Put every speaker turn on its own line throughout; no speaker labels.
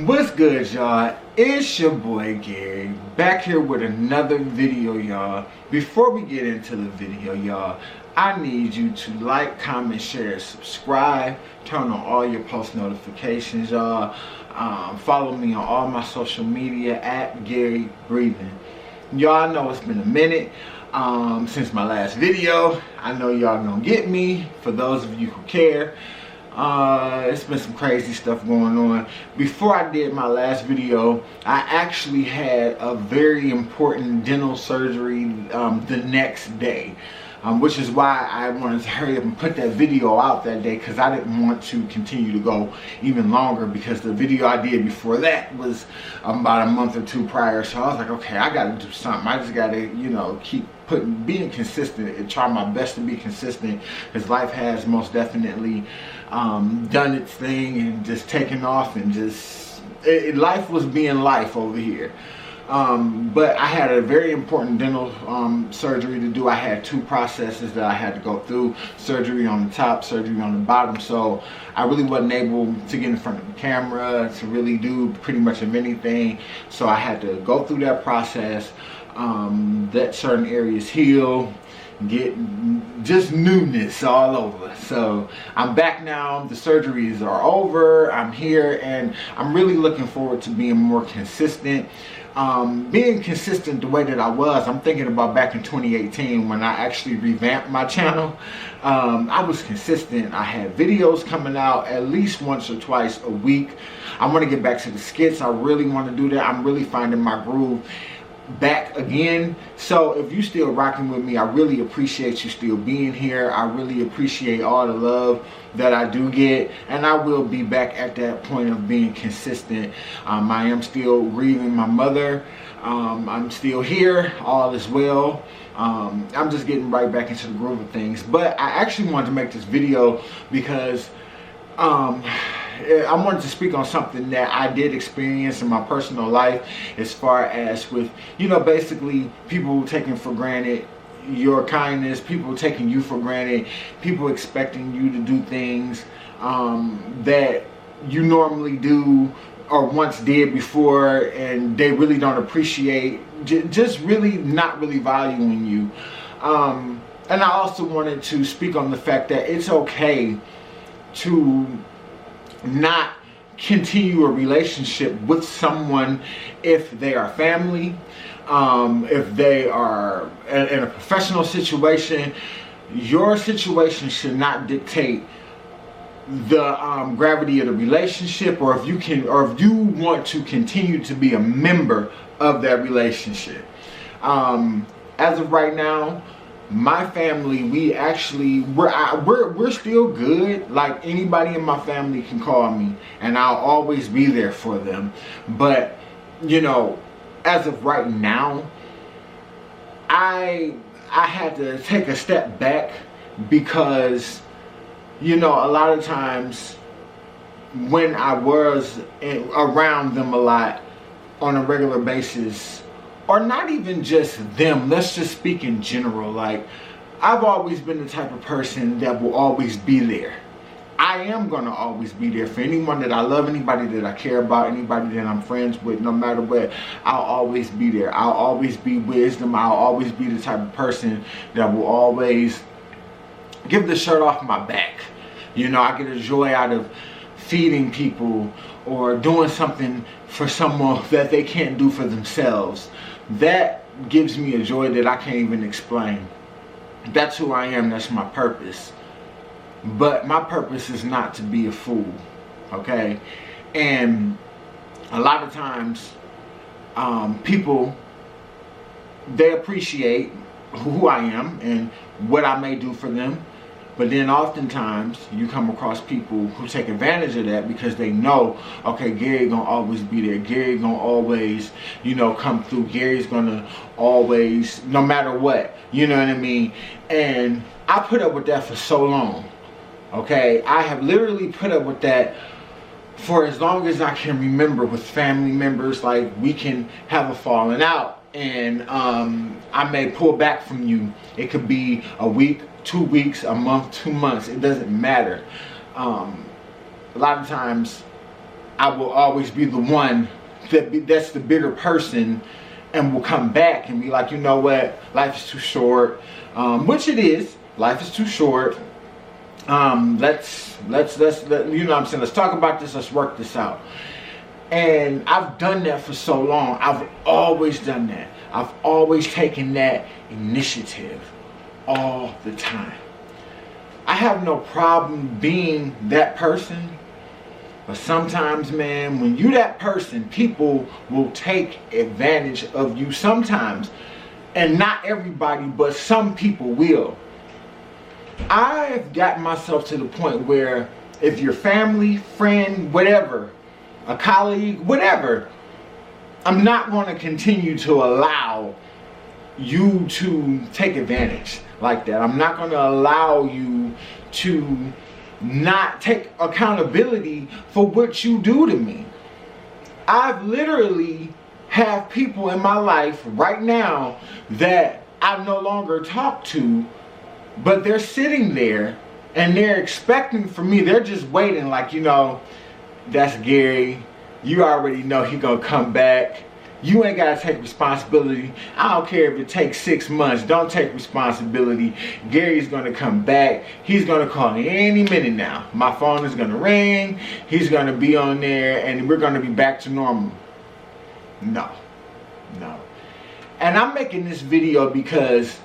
What's good, y'all? It's your boy Gary back here with another video, y'all. Before we get into the video, y'all, I need you to like, comment, share, subscribe, turn on all your post notifications, y'all. Follow me on all my social media at Gary Breathing. Y'all know it's been a minute since my last video. I know y'all gonna get me. For those of you who care, it's been some crazy stuff going on. Before I did my last video, I actually had a very important dental surgery the next day, which is why I wanted to hurry up and put that video out that day, because I didn't want to continue to go even longer, because the video I did before that was about a month or two prior. So I was like, okay, I gotta do something. I just gotta, you know, keep being consistent and try my best to be consistent, because life has most definitely done its thing and just taken off, and just life was being life over here. But I had a very important dental surgery to do. I had two processes that I had to go through: surgery on the top, surgery on the bottom. So I really wasn't able to get in front of the camera to really do pretty much of anything. So I had to go through that process, let certain areas heal, get just newness all over. So I'm back now. The surgeries are over. I'm here, and I'm really looking forward to being more consistent. Being consistent the way that I was, I'm thinking about back in 2018 when I actually revamped my channel. I was consistent. I had videos coming out at least once or twice a week. I want to get back to the skits. I really want to do that. I'm really finding my groove back again. So if you still rocking with me, I really appreciate you still being here. I really appreciate all the love that I do get, and I will be back at that point of being consistent. I am still grieving my mother. I'm still here. All is well. I'm just getting right back into the groove of things. But I actually wanted to make this video because I wanted to speak on something that I did experience in my personal life, as far as with, you know, basically people taking for granted your kindness, people taking you for granted, people expecting you to do things that you normally do or once did before, and they really don't appreciate, just really not really valuing you. And I also wanted to speak on the fact that it's okay to not continue a relationship with someone if they are family, if they are in a professional situation. Your situation should not dictate the gravity of the relationship, or if you want to continue to be a member of that relationship. As of right now, my family, we're still good. Like, anybody in my family can call me, and I'll always be there for them. But, you know, as of right now, I had to take a step back, because, you know, a lot of times when I was around them a lot on a regular basis, or not even just them, let's just speak in general, like, I've always been the type of person that will always be there. I am going to always be there for anyone that I love, anybody that I care about, anybody that I'm friends with. No matter what, I'll always be there. I'll always be wisdom. I'll always be the type of person that will always give the shirt off my back. You know, I get a joy out of feeding people or doing something for someone that they can't do for themselves. That gives me a joy that I can't even explain. That's who I am. That's my purpose. But my purpose is not to be a fool, okay? And a lot of times, people, they appreciate who I am and what I may do for them. But then oftentimes you come across people who take advantage of that, because they know, okay, Gary gonna always be there. Gary gonna always, you know, come through. Gary's gonna always, no matter what, you know what I mean? And I put up with that for so long, okay? I have literally put up with that for as long as I can remember with family members. Like, we can have a falling out, and I may pull back from you. It could be a week, 2 weeks, a month, 2 months. It doesn't matter. A lot of times I will always be the one that's the bigger person, and will come back and be like, you know what, life is too short, which it is. Life is too short. Let's you know what I'm saying, let's talk about this, let's work this out. And I've done that for so long. I've always done that. I've always taken that initiative all the time. I have no problem being that person, but sometimes, man, when you that person, people will take advantage of you sometimes. And not everybody, but some people will. I've gotten myself to the point where if your family, friend, whatever, a colleague, whatever, I'm not going to continue to allow you to take advantage like that. I'm not going to allow you to not take accountability for what you do to me. I've literally have people in my life right now that I no longer talk to, but they're sitting there and they're expecting for me. They're just waiting, like, you know, that's Gary. You already know he gonna come back. You ain't gotta take responsibility. I don't care if it takes 6 months. Don't take responsibility. Gary's gonna come back. He's gonna call me any minute now. My phone is gonna ring. He's gonna be on there and we're gonna be back to normal. No. And I'm making this video because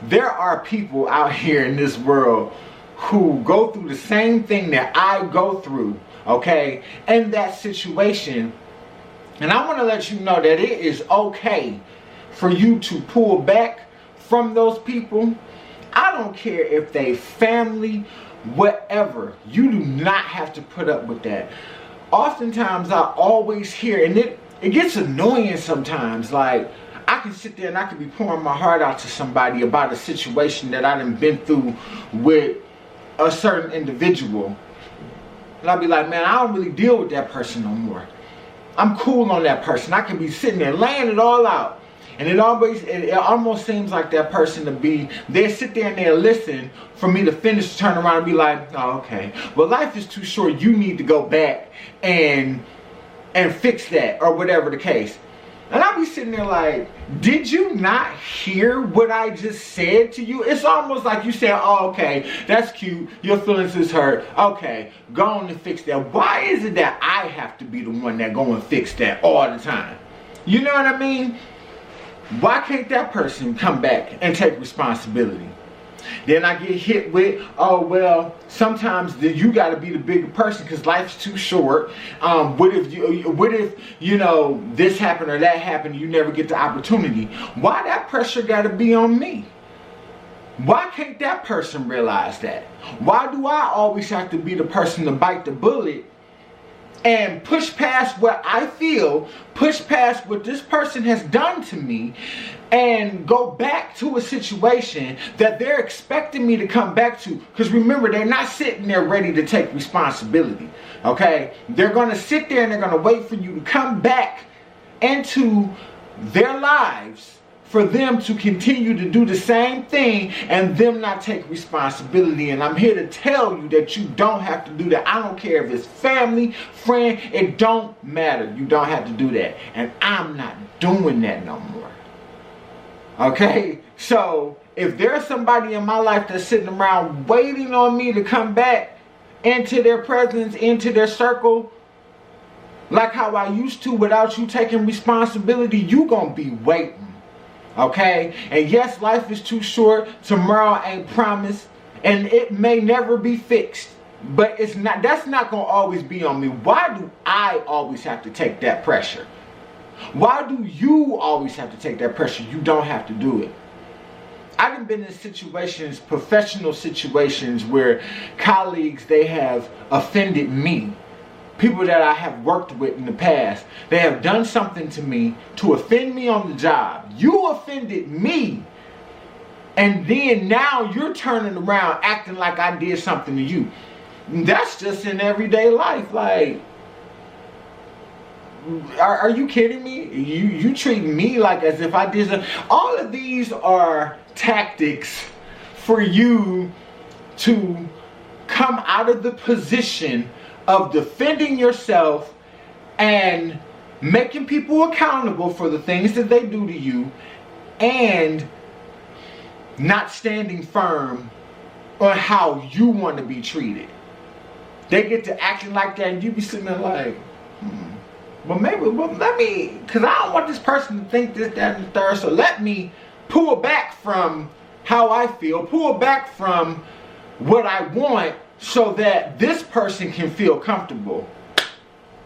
there are people out here in this world who go through the same thing that I go through, okay, in that situation. And I want to let you know that it is okay for you to pull back from those people. I don't care if they family, whatever. You do not have to put up with that. Oftentimes I always hear, and it gets annoying sometimes, like, I can sit there and I can be pouring my heart out to somebody about a situation that I done been through with a certain individual. And I'll be like, man, I don't really deal with that person no more. I'm cool on that person. I can be sitting there laying it all out. And it almost seems like that person to be, they sit there and they'll listen for me to finish, turn around and be like, oh, okay. Well, life is too short. You need to go back and fix that, or whatever the case. And I'll be sitting there like, did you not hear what I just said to you? It's almost like you said, oh, okay, that's cute. Your feelings is hurt. Okay, go on and fix that. Why is it that I have to be the one that go and fix that all the time? You know what I mean? Why can't that person come back and take responsibility? Then I get hit with, oh, well, sometimes you got to be the bigger person because life's too short. What if you know, this happened or that happened, you never get the opportunity? Why that pressure got to be on me? Why can't that person realize that? Why do I always have to be the person to bite the bullet and push past what I feel, push past what this person has done to me, and go back to a situation that they're expecting me to come back to? Because remember, they're not sitting there ready to take responsibility, okay? They're going to sit there and they're going to wait for you to come back into their lives for them to continue to do the same thing and them not take responsibility. And I'm here to tell you that you don't have to do that. I don't care if it's family, friend, it don't matter. You don't have to do that. And I'm not doing that no more. Okay? So if there's somebody in my life that's sitting around waiting on me to come back into their presence, into their circle, like how I used to without you taking responsibility, you gonna be waiting. Okay? And yes, life is too short. Tomorrow ain't promised. And it may never be fixed. But it's not. That's not going to always be on me. Why do I always have to take that pressure? Why do you always have to take that pressure? You don't have to do it. I've been in situations, professional situations, where colleagues, they have offended me. People that I have worked with in the past, they have done something to me to offend me on the job. You offended me. And then now you're turning around acting like I did something to you. That's just in everyday life. Like, are you kidding me? You treat me like as if I did something. All of these are tactics for you to come out of the position of defending yourself and making people accountable for the things that they do to you, and not standing firm on how you want to be treated. They get to acting like that, and you be sitting there like, well, let me, because I don't want this person to think this, that, and the third, so let me pull back from how I feel, pull back from what I want, so that this person can feel comfortable.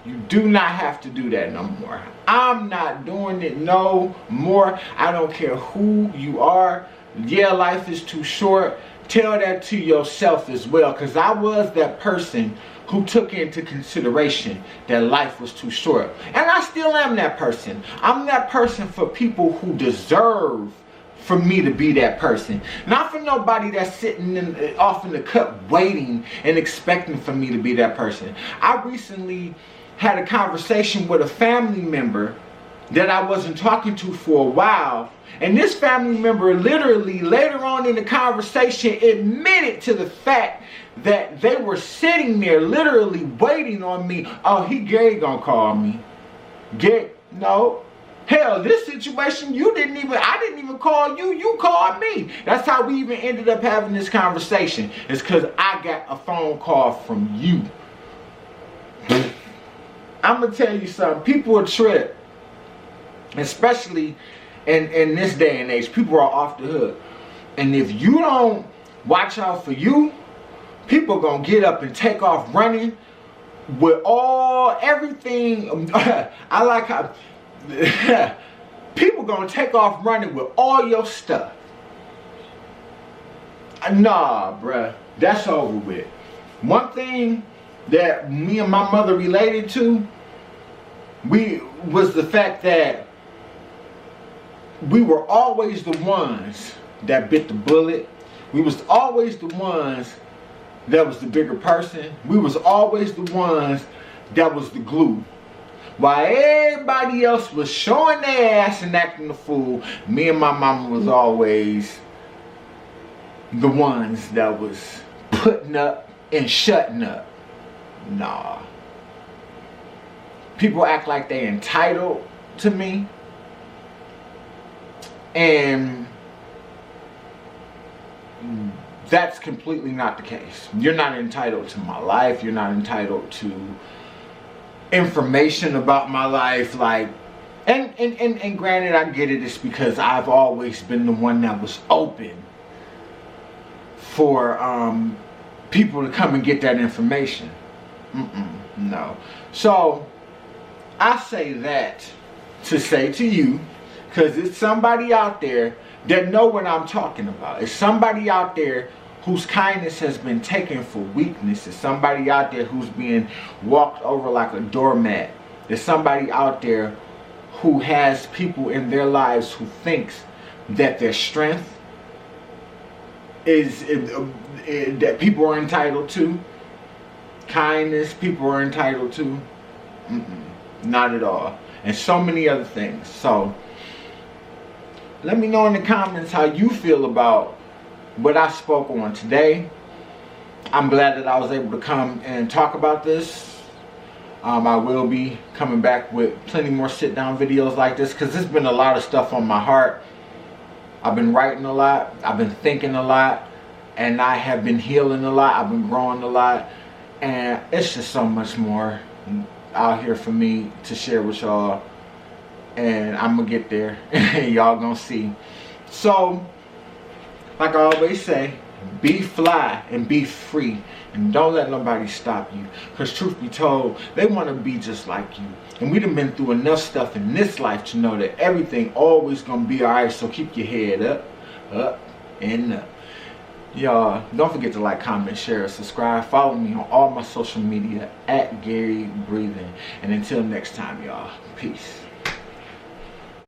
You do not have to do that no more. I'm not doing it no more. I don't care who you are. Yeah, life is too short. Tell that to yourself as well, because I was that person who took into consideration that life was too short. And I still am that person. I'm that person for people who deserve for me to be that person. Not for nobody that's sitting off in the cut waiting and expecting for me to be that person. I recently had a conversation with a family member that I wasn't talking to for a while. And this family member literally later on in the conversation admitted to the fact that they were sitting there literally waiting on me. Oh, Gary gonna call me. Gary, no. Hell, this situation, I didn't even call you, you called me. That's how we even ended up having this conversation. It's because I got a phone call from you. I'm going to tell you something. People are trip. Especially in this day and age. People are off the hook. And if you don't watch out for you, people are going to get up and take off running with everything. I like how people gonna take off running with all your stuff. Nah, bruh, that's over with. One thing that me and my mother related to, was the fact that we were always the ones that bit the bullet. We was always the ones that was the bigger person. We was always the ones that was the glue. While everybody else was showing their ass and acting the fool, me and my mama was always the ones that was putting up and shutting up. Nah. People act like they entitled to me. And that's completely not the case. You're not entitled to my life. You're not entitled to information about my life. Like, and granted, I get it. It's because I've always been the one that was open for people to come and get that information. No. So I say that to say to you, because it's somebody out there that know what I'm talking about. It's somebody out there whose kindness has been taken for weakness. It's somebody out there who's being walked over like a doormat. There's somebody out there who has people in their lives who thinks that their strength is that people are entitled to. Kindness, people are entitled to. Not at all. And so many other things. So let me know in the comments how you feel about what I spoke on today. I'm glad that I was able to come and talk about this. I will be coming back with plenty more sit down videos like this, because there's been a lot of stuff on my heart. I've been writing a lot, I've been thinking a lot, and I have been healing a lot, I've been growing a lot, and it's just so much more out here for me to share with y'all, and I'm gonna get there. Y'all gonna see. So like I always say, be fly and be free, and don't let nobody stop you, because truth be told, they want to be just like you. And we done been through enough stuff in this life to know that everything always gonna be alright. So keep your head up and up. Y'all, don't forget to like, comment, share, subscribe. Follow me on all my social media at Gary Breathing. And until next time, y'all, peace.